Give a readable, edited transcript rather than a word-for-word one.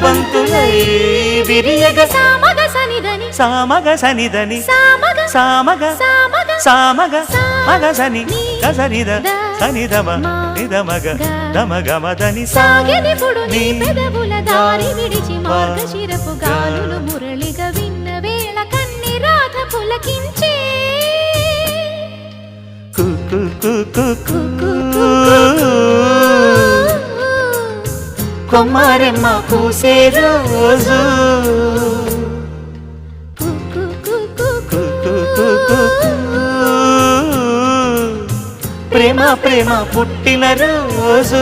బంతులై విరియగ సామగ సనిదని సామగ సనిదని సామగ సామగ సామగ సామగ మగ సని గసనిద సనిదమ నిదమగ దమగమదని సాగెనిపుడు నీ పెదవుల దారి విడిచి మార్గశిరపు గాలులు మురళిగా విన్న వేళ కన్ని రాధ పులకించే కొమ్మారెమ్మ పూసే రోజు ప్రేమ ప్రేమ పుట్టిన రోజు